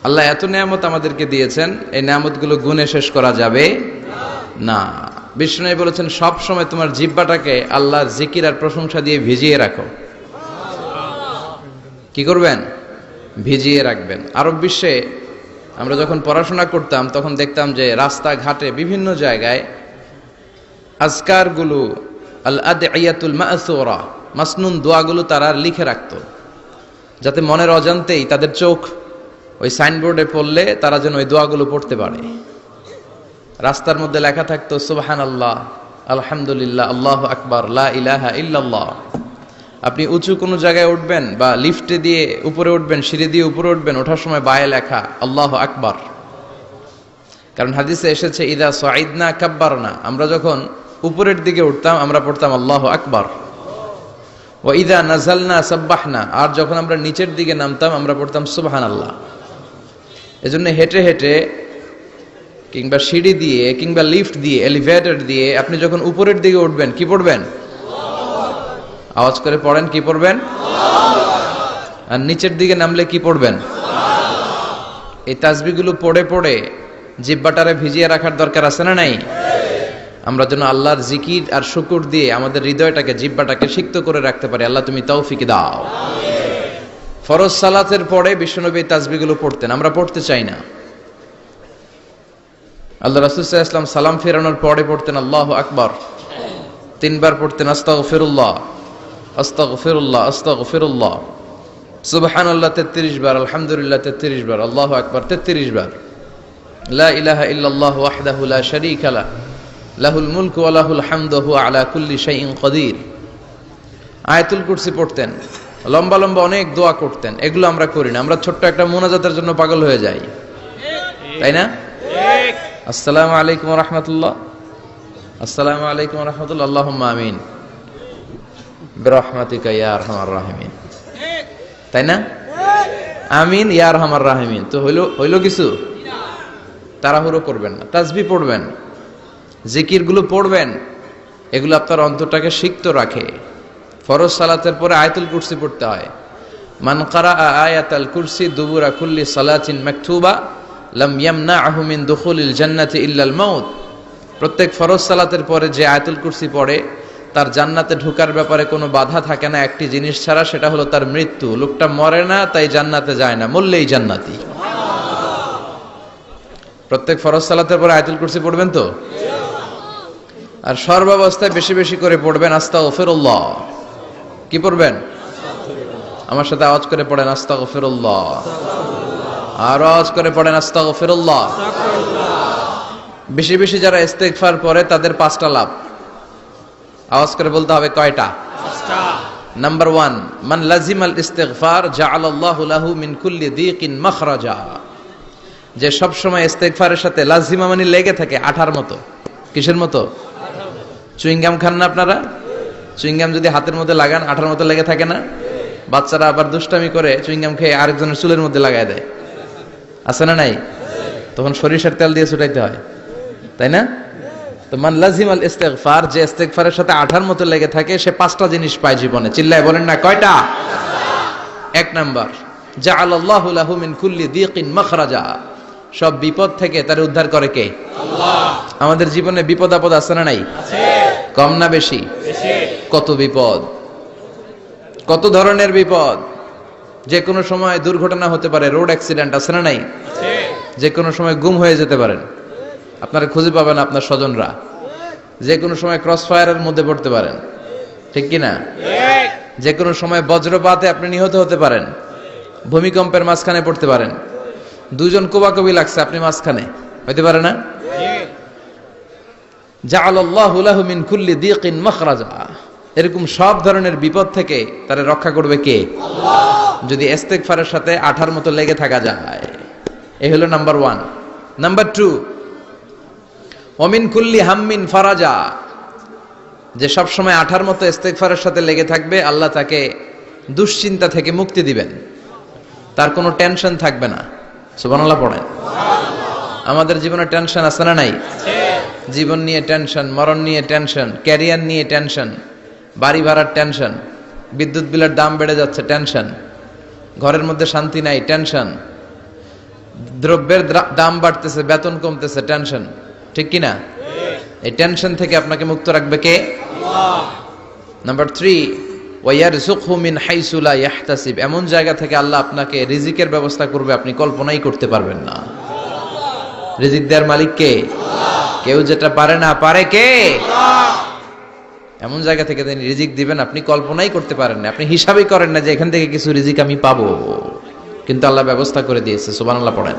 আল্লাহ এত নিয়ামত আমাদেরকে দিয়েছেন, এই নিয়ামতগুলো গুণে শেষ করা যাবে না। বিষ্ণু বলেছেন সব সময় তোমার জিহ্বাটাকে আল্লাহর জিকির আর প্রশংসা দিয়ে ভিজিয়ে রাখো। কি করবেন? ভিজিয়ে রাখবেন। আরব বিশ্বে আমরা যখন পড়াশোনা করতাম তখন দেখতাম যে রাস্তাঘাটে বিভিন্ন জায়গায় আজকারগুলো, আল আদঈয়াতুল মাসুরা, মাসনুন দোয়াগুলো তারা লিখে রাখতো, যাতে মনের অজান্তেই তাদের চোখ ওই সাইনবোর্ডে পড়লে তারা যেন ওই দোয়াগুলো পড়তে পারে। রাস্তার মধ্যে লেখা থাকতো সুবহানাল্লাহ, আলহামদুলিল্লাহ, আল্লাহু আকবার, লা ইলাহা ইল্লাল্লাহ। আপনি উঁচু কোনো জায়গায় উঠবেন বা লিফটে দিয়ে উপরে উঠবেন, সিঁড়ি দিয়ে উপরে উঠবেন, ওঠার সময় বায়ে লেখা আল্লাহু আকবার। কারণ হাদিসে এসেছে ইদা সাইদনা কাব্বারনা, আমরা যখন উপরের দিকে উঠতাম আমরা পড়তাম আল্লাহু আকবার। ওয়া ইদা নাযালনা সাব্বাহনা, আর যখন আমরা নিচের দিকে নামতাম আমরা পড়তাম সুবহানাল্লাহ। এজন্য হেঁটে হেঁটে কিংবা সিঁড়ি দিয়ে কিংবা লিফট দিয়ে, এলিভেটর দিয়ে আপনি যখন উপরের দিকে উঠবেন কি পড়বেন? আওয়াজ করে পড়েন, কি পড়বেন? আর নিচের দিকে নামলে কি পড়বেন? এই তাসবিহগুলো পড়ে পড়ে জিহ্বাটারে ভিজিয়ে রাখার দরকার আছে না নাই? আমরা যেন আল্লাহর জিকির আর শুকর দিয়ে আমাদের হৃদয়টাকে, জিহ্বাটাকে সিক্ত করে রাখতে পারি। আল্লাহ তুমি তৌফিক দাও। ফরজ সালাতের পরে বিশ্বনবী তাসবিহগুলো পড়তেন, আমরা পড়তে চাই না। আল্লাহ রাসূল সাল্লাল্লাহু আলাইহি ওয়াসাল্লাম সালাম ফেরানোর পরে পড়তেন আল্লাহু আকবার, 3 বার পড়তেন আস্তাগফিরুল্লাহ, আস্তাগফিরুল্লাহ, আস্তাগফিরুল্লাহ, সুবহানাল্লাহ 33 বার, আলহামদুলিল্লাহ 33 বার, আল্লাহু আকবার 33 বার, লা ইলাহা ইল্লাল্লাহ ওয়াহদাহু লা শারীকা লাহু, লাহুল মুলকু ওয়া লাহুল হামদু ওয়া আলা কুল্লি শাইইন কাদির। আয়াতুল কুরসি পড়তেন, লম্বা লম্বা অনেক দোয়া করতেন। এগুলো আমরা করি না, আমরা ছোট্ট একটা মুনাজাতের জন্য পাগল হয়ে যাই, তাই না? আসসালামু আলাইকুম ওয়া রাহমাতুল্লাহ, আসসালামু আলাইকুম ওয়া রাহমাতুল্লাহ, আল্লাহুম্মা আমিন বিরহমাতিকা ইয়া আরহামার রাহিমিন, তাই না? আমিন ইয়া আরহামার রাহিমিন। তো হইলো কিছু? তাড়াহুড়ো করবেন না, তাসবিহ পড়বেন, জিকিরগুলো পড়বেন, এগুলো আপনার অন্তরটাকে সিক্ত রাখে। ফরজ সালাতের পরে আয়াতুল কুরসি পড়তে হয়। মান কারাআ আয়াতাল কুরসি দুবুরা কুল্লি সালাতিন মাকতুবা লাম ইয়ামনাহু মিন দুখুলিল জান্নাতি ইল্লাল মাউত। প্রত্যেক ফরজ সালাতের পরে যে আয়াতুল কুরসি পড়ে তার জান্নাতে ঢোকার ব্যাপারে কোনো বাধা থাকে না একটি জিনিস ছাড়া, সেটা হলো তার মৃত্যু। লোকটা মরে না তাই জান্নাতে যায় না, মরলেই জান্নাতি। প্রত্যেক ফরজ সালাতের পরে আয়াতুল কুরসি পড়বেন তো? আর সর্বাবস্থায় বেশি বেশি করে পড়বেন আস্তাগফিরুল্লাহ। কি পড়বেন? আমার সাথে আওয়াজ করে পড়েন আস্তাগফিরুল্লাহ, আর আওয়াজ করে পড়েন আস্তাগফিরুল্লাহ। বেশি বেশি যারা ইস্তেগফার পড়ে তাদের 5টা লাভ। আওয়াজ করে বলতে হবে কয়টা? 5টা। নাম্বার 1, মান লাজিমাল ইস্তিগফার জাআলাল্লাহু লাহু মিন কুল্লি দীকিন মাখরাজা। যে সব সময় ইস্তেগফারের সাথে লাজিমা মানে লেগে থাকে, আঠার মতো। কিসের মতো? চুইংগাম খান না আপনারা? চুইংগাম যদি হাতের মধ্যে লাগান আঠার মতো লেগে থাকে না? বাচ্চারা আবার দুষ্টামি করে চুইংগাম খেয়ে আরেকজনের চুলের মধ্যে লাগায় দেয়, আছে না নাই? তখন সরিষার তেল দিয়ে ছুটাইতে হয়, তাই না? তো মান লাজিমাল ইস্তিগফার, যে ইস্তিগফারের সাথে আঠার মতো লেগে থাকে সে 5টা জিনিস পায় জীবনে। চিল্লায় বলেন না কয়টা? 1 নাম্বার, জাআলাল্লাহু লাহু মিন কুল্লি দীকিন মাখরাজা। সব বিপদ থেকে তার উদ্ধার করে কে? আল্লাহ। আমাদের জীবনে বিপদ আপদ আছে না নাই? আছে। কম না বেশি? বেশি। কত বিপদ, কত ধরনের বিপদ। যে কোনো সময় দুর্ঘটনা হতে পারে, রোড অ্যাক্সিডেন্ট, আছে না নাই? আছে। যে কোনো সময় গুম হয়ে যেতে পারেন, আপনারা খুঁজে পাবেন আপনার স্বজনরা। যে কোনো সময় ক্রস ফায়ারের মধ্যে পড়তে পারেন, ঠিক কি না? ঠিক। যে কোনো সময় বজ্রপাতে আপনি নিহত হতে পারেন, ভূমিকম্পের মাঝখানে পড়তে পারেন, দুজন কোবাকবি লাগছে আপনি মাঝখানে, হইতে পারে না? জাআলাল্লাহু লাহু মিন কুল্লি দীকিন মাখরাজা। এরকম সব ধরনের বিপদ থেকে তারে রক্ষা করবে কে? আল্লাহ। যদি ইস্তিগফারের সাথে আঠার মতো লেগে থাকা যায়। এই হলো নাম্বার 1। নাম্বার 2, ওয়া মিন কুল্লি হাম্মিন ফারাজা। যে সব সময় আঠার মতো ইস্তিগফারের সাথে লেগে থাকবে, আল্লাহ তাকে দুশ্চিন্তা থেকে মুক্তি দিবেন, তার কোনো টেনশন থাকবে না। সুবহানাল্লাহ পড়েন। আমাদের জীবনে টেনশন আছে না নাই? জীবন নিয়ে টেনশন, মরণ নিয়ে টেনশন, ক্যারিয়ার নিয়ে টেনশন, বাড়ি ভাড়ার টেনশন, বিদ্যুৎ বিলের দাম বেড়ে যাচ্ছে টেনশন, ঘরের মধ্যে শান্তি নাই টেনশন, দ্রব্যের দাম বাড়তেছে, বেতন কমতেছে, টেনশন, ঠিক কিনা? এই টেনশন থেকে আপনাকে মুক্ত রাখবে কে? আল্লাহ। নাম্বার 3, ওয়ায়ারযুকহু মিন হাইসু লা ইয়াহতাসিব, এমন জায়গা থেকে আল্লাহ আপনাকে রিজিকের ব্যবস্থা করবে আপনি কল্পনাই করতে পারবেন না। রিজিক দেওয়ার মালিক কে? আল্লাহ। কেউ যেটা পারে না, পারে কে? আল্লাহ। এমন জায়গা থেকে তিনি রিজিক দিবেন আপনি কল্পনাই করতে পারেন না, আপনি হিসাবই করেন না যে এখান থেকে কিছু রিজিক আমি পাবো, কিন্তু আল্লাহ ব্যবস্থা করে দিয়েছে। সুবহানাল্লাহ পড়েন।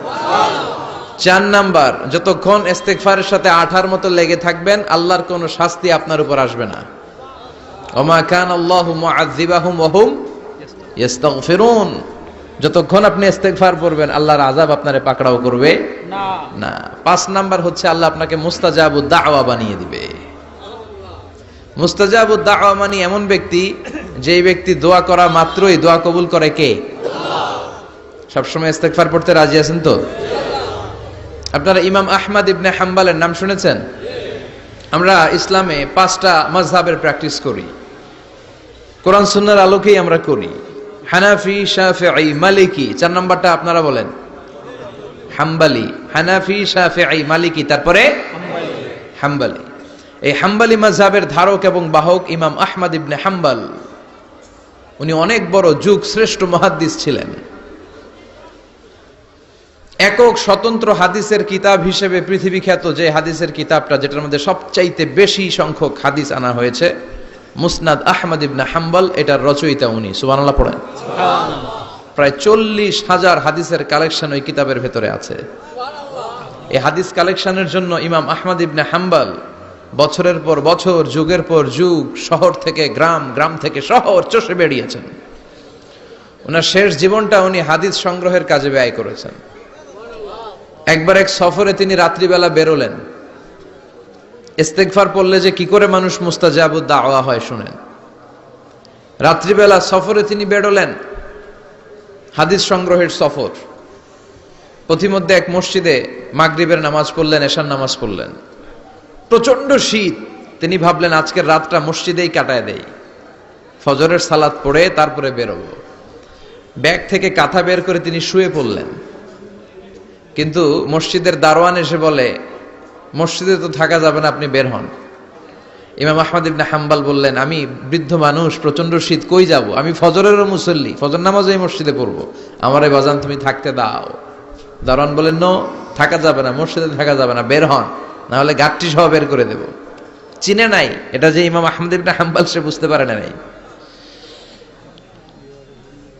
4 নাম্বার, যতক্ষণ ইস্তিগফারের সাথে আঠার মতো লেগে থাকবেন আল্লাহর কোনো শাস্তি আপনার উপর আসবে না। ওমা কান আল্লাহু মুআযযিবাহুম ওয়া হুম ইস্তাগফিরুন, যতক্ষণ আপনি ইস্তিগফার করবেন আল্লাহর আযাব আপনারে পাকড়াও করবে না। 5 নাম্বার হচ্ছে আল্লাহ আপনাকে মুস্তাজাবুদ দাওয়া বানিয়ে দিবে। মুস্তাজাবুদ দাওয়া মানে এমন ব্যক্তি, যেই ব্যক্তি দোয়া করা মাত্রই দোয়া কবুল করে কে? আল্লাহ। সবসময় ইস্তিগফার পড়তে রাজি আছেন তো? আপনারা ইমাম আহমদ ইবনে হাম্বলের নাম শুনেছেন? আমরা ইসলামে 5টা মাযহাবের প্র্যাকটিস করি, কোরআন সুন্নাহর আলোকেই আমরা করি। হানাফি, শাফিঈ, মালিকি। 4 নাম্বারটা আপনারা বলেন, হাম্বলি। হানাফি, শাফিঈ, মালিকি, তারপরে হাম্বলি। এই হাম্বলি মাযহাবের ধারক এবং বাহক ইমাম আহমদ ইবনে হাম্বল। উনি অনেক বড় যুগ শ্রেষ্ঠ মুহাদ্দিস ছিলেন। একক স্বতন্ত্র হাদিসের কিতাব হিসেবে পৃথিবী খ্যাত যে হাদিসের কিতাবটা, যেটার মধ্যে সবচাইতে বেশি সংখ্যক হাদিস আনা হয়েছে, মুসনাদ আহমদ ইবনে হাম্বল, এটার রচয়িতা উনি। সুবহানাল্লাহ পড়েন। প্রায় 40,000 হাদিসের কালেকশন ওই কিতাবের ভেতরে আছে। এই হাদিস কালেকশনের জন্য ইমাম আহমদ ইবনে হাম্বল বছরের পর বছর, যুগের পর যুগ, শহর থেকে গ্রাম, গ্রাম থেকে শহর চষে বেরিয়েছেন। ওনার শেষ জীবনটা উনি হাদিস সংগ্রহের কাজে ব্যয় করেছেন। একবার এক সফরে তিনি রাত্রিবেলা বেরোলেন। ইস্তিগফার পড়লে যে কি করে মানুষ মুস্তাজাবুদ দাওয়া হয় শুনেন। রাত্রিবেলা সফরে তিনি বেরোলেন, হাদিস সংগ্রহের সফর। পথিমধ্যে এক মসজিদে মাগরিবের নামাজ পড়লেন, এশার নামাজ পড়লেন। প্রচন্ড শীত, তিনি ভাবলেন আজকের রাতটা মসজিদেই কাটায় দেই, ফজরের সালাত পড়ে তারপরে বেরোবো। ব্যাগ থেকে কাঁথা বের করে তিনি শুয়ে পড়লেন। কিন্তু মসজিদের দারোয়ান এসে বলে, মসজিদে তো থাকা যাবে না, আপনি বের হন। ইমাম আহমদ ইবনে হাম্বল বললেন, আমি বৃদ্ধ মানুষ, প্রচন্ড শীত, কই যাব? আমি ফজরেরও মুসল্লি, ফজর নামাজও এই মসজিদে পড়বো, আমার এই বাজান তুমি থাকতে দাও। দারোয়ান বলেন, নো, থাকা যাবে না, মসজিদে থাকা যাবে না, বের হন, না হলে গাঠটি সহ বের করে দেব। চিনে নাই এটা যে ইমাম আহমদ ইবনে হাম্বল, সে বুঝতে পারে নাই।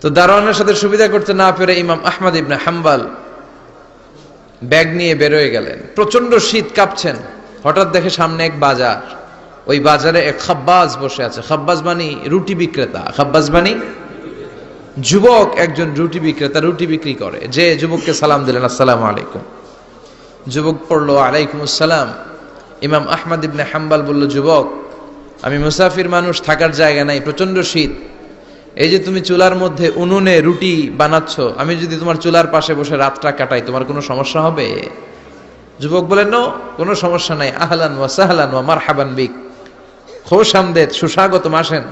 তো দারোয়ানের সাথে সুবিধা করতে না পেরে ইমাম আহমদ ইবনে হাম্বল ব্যাগ নিয়ে বেরোয় গেলেন। প্রচন্ড শীত, কাঁপছেন। হঠাৎ দেখে সামনে এক বাজার, ওই বাজারে এক খাব্বাজ বসে আছে। খাব্বাজ মানে রুটি বিক্রেতা। খাব্বাজ মানে যুবক, একজন রুটি বিক্রেতা, রুটি বিক্রি করে। যে যুবককে সালাম দিলেন, আসসালামু আলাইকুম। যুবক পড়লো, আলাইকুম আসসালাম। ইমাম আহমদ ইবনে হাম্বল বলল, যুবক, আমি মুসাফির মানুষ, থাকার জায়গা নাই, প্রচন্ড শীত। এই যে তুমি চুলার মধ্যে উনুনে রুটি বানাচ্ছ, আমি যদি তোমার চুলার পাশে বসে রাতটা কাটাই, তোমার কোনো সমস্যা হবে? যুবক বলেন, নো, কোনো সমস্যা নাই। আহলান ওয়া সাহলান ওয়া মারহাবান বিক, খোশ আমদেদ, সুস্বাগতম, আসেন।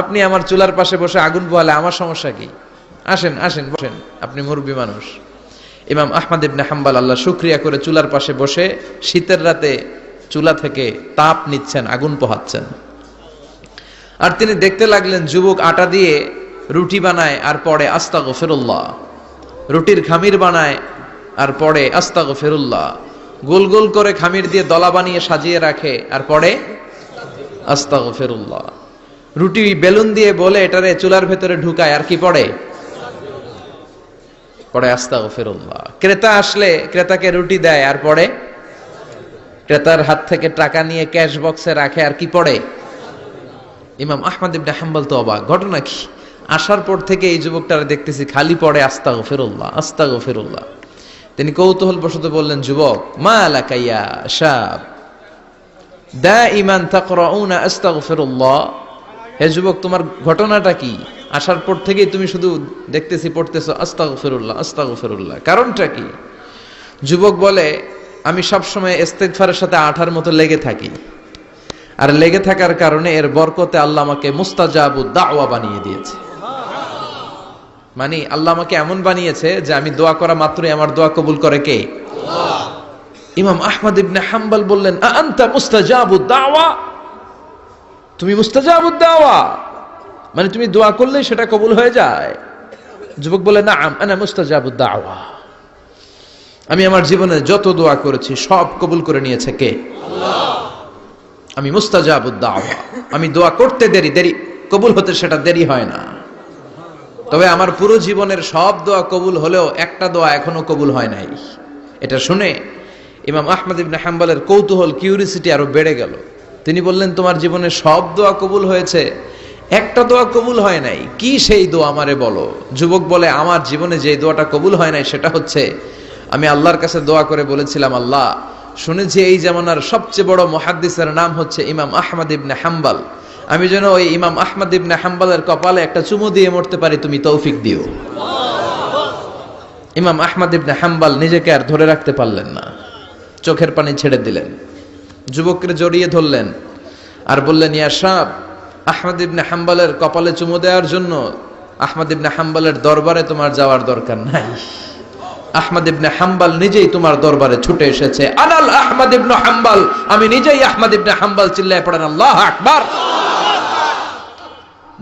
আপনি আমার চুলার পাশে বসে আগুন পোহালে আমার সমস্যা কি? আসেন, আসেন, বসেন, আপনি মুরব্বী মানুষ। ইমাম আহমদ ইবনে হাম্বল আল্লাহ শুকরিয়া করে চুলার পাশে বসে শীতের রাতে চুলা থেকে তাপ নিচ্ছেন, আগুন পোহাচ্ছেন। আর তিনি দেখতে লাগলেন যুবক আটা দিয়ে রুটি বানায় আর পড়ে আস্তাগফিরুল্লাহ, রুটির খামির বানায় আর পড়ে আস্তাগফিরুল্লাহ, গোল গোল করে খামির দিয়ে দলা বানিয়ে সাজিয়ে রাখে আর পড়ে আস্তাগফিরুল্লাহ। রুটি বেলুন দিয়ে বলে এটারে চুলার ভেতরে ঢুকায় আর কি পড়ে? পড়ে আস্তাগফিরুল্লাহ। ক্রেতা আসলে ক্রেতাকে রুটি দেয় আর পড়ে, ক্রেতার হাত থেকে টাকা নিয়ে ক্যাশ বক্সে রাখে আর কি পড়ে? ইমাম আহমদ ইবনে হাম্বল তো অবাক, ঘটনা কি? আসার পর থেকে এই যুবকটারে দেখতেছি খালি পড়ে আস্তাগফিরুল্লাহ, আস্তাগফিরুল্লাহ। তিনি কৌতূহল বশত বললেন, যুবক, মা লাকা ইয়া শাব দাইমান তাকরাউনা আস্তাগফিরুল্লাহ, হে যুবক, তোমার ঘটনাটা কি? আসার পর থেকেই তুমি শুধু দেখতেছি পড়তেছো আস্তাগফিরুল্লাহ, আস্তাগফিরুল্লাহ, কারণটা কি? যুবক বলে, আমি সবসময় ইস্তিগফারের সাথে আঠার মতো লেগে থাকি, আর লেগে থাকার কারণে এর বরকতে আল্লাহ আমাকে মুস্তাজাবুদ দাওয়া বানিয়ে দিয়েছে। মানে আল্লাহ আমাকে এমন বানিয়েছে যে আমি দোয়া করা মাত্রই আমার দোয়া কবুল করে কে? আল্লাহ। ইমাম আহমদ ইবনে হাম্বল বললেন, আনতা মুস্তাজাবুদ দাওয়া, তুমি মুস্তাজাবুদ দাওয়া, মানে তুমি দোয়া করলেই সেটা কবুল হয়ে যায়? যুবক বলে, নাআম আনা মুস্তাজাবুদ দাওয়া, আমি আমার জীবনে যত দোয়া করেছি সব কবুল করে নিয়েছে কে? আল্লাহ। আমি মুস্তাজাবুদ দাওয়া, আমি দোয়া করতে দেরি কবুল হতে সেটা দেরি হয় না। তবে আমার পুরো জীবনের সব দোয়া কবুল হলেও একটা দোয়া এখনো কবুল হয় নাই। এটা শুনে ইমাম আহমদ ইবনে হাম্বলের কৌতূহল, কিউরিসিটি আরো বেড়ে গেল। তিনি বললেন, তোমার জীবনে সব দোয়া কবুল হয়েছে, একটা দোয়া কবুল হয় নাই, কি সেই দোয়া আমারে বলো? যুবক বলে, আমার জীবনে যে দোয়াটা কবুল হয় নাই সেটা হচ্ছে, আমি আল্লাহর কাছে দোয়া করে বলেছিলাম, আল্লাহ শুনেছি এই জামানার সবচেয়ে বড় মুহাদ্দিসের নাম হচ্ছে ইমাম আহমদ ইবনে হাম্বল, আমি যেন ওই ইমাম আহমদ ইবনে হাম্বলের কপালে একটা চুমু দিয়ে মরতে পারি, তুমি তৌফিক দিও। ইমাম আহমদ ইবনে হাম্বল নিজেকে আর ধরে রাখতে পারলেন না, চোখের পানি ছেড়ে দিলেন, যুবককে জড়িয়ে ধরলেন আর বললেন, ইয়া শাব, আহমদ ইবনে হাম্বলের কপালে চুমু দেওয়ার জন্য আহমদ ইবনে হাম্বলের দরবারে তোমার যাওয়ার দরকার নাই, আহমদ ইবনে হাম্বল নিজেই তোমার দরবারে ছুটে এসেছে। আনাল আহমদ ইবনে হাম্বল, আমি নিজেই আহমদ ইবনে হাম্বল। চিল্লায়ে পড়েন আল্লাহু আকবার।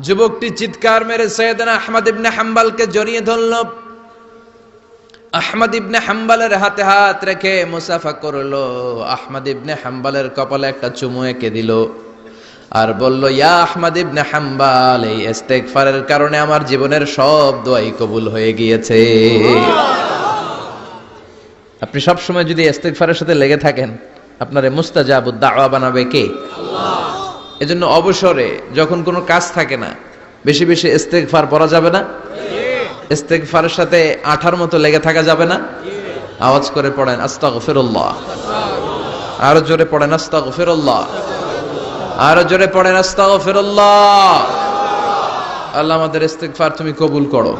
যুবকটি চিৎকার মেরে সাইয়েদনা আহমদ ইবনে হাম্বলকে জড়িয়ে ধরল। আহমদ ইবনে হাম্বলের হাতে হাত রেখে মুসাফা করলো, আহমদ ইবনে হাম্বলের কপালে একটা চুমু এঁকে দিল আর বলল, ইয়া আহমদ ইবনে হাম্বল, এই ইস্তেগফারের কারণে আমার জীবনের সব দোয়াই কবুল হয়ে গিয়েছে। আপনি সব সময় যদি ইস্তেগফারের সাথে লেগে থাকেন, আপনারে মুস্তাজাবুদ দাওয়া বানাবে কে? আল্লাহ। এজন্য অবসরে যখন কোনো কাজ থাকে না, বেশি বেশি ইস্তেগফার পড়া যাবে না? ইস্তেগফারের সাথে আঠার মতো লেগে থাকা যাবে না? আওয়াজ করে পড়েন আস্তাগফিরুল্লাহ, আরো জোরে পড়েন আস্তাগফিরুল্লাহ, আরো জোরে পড়েন আস্তাগফিরুল্লাহ। আল্লাহ আমাদের ইস্তেগফার তুমি কবুল করো।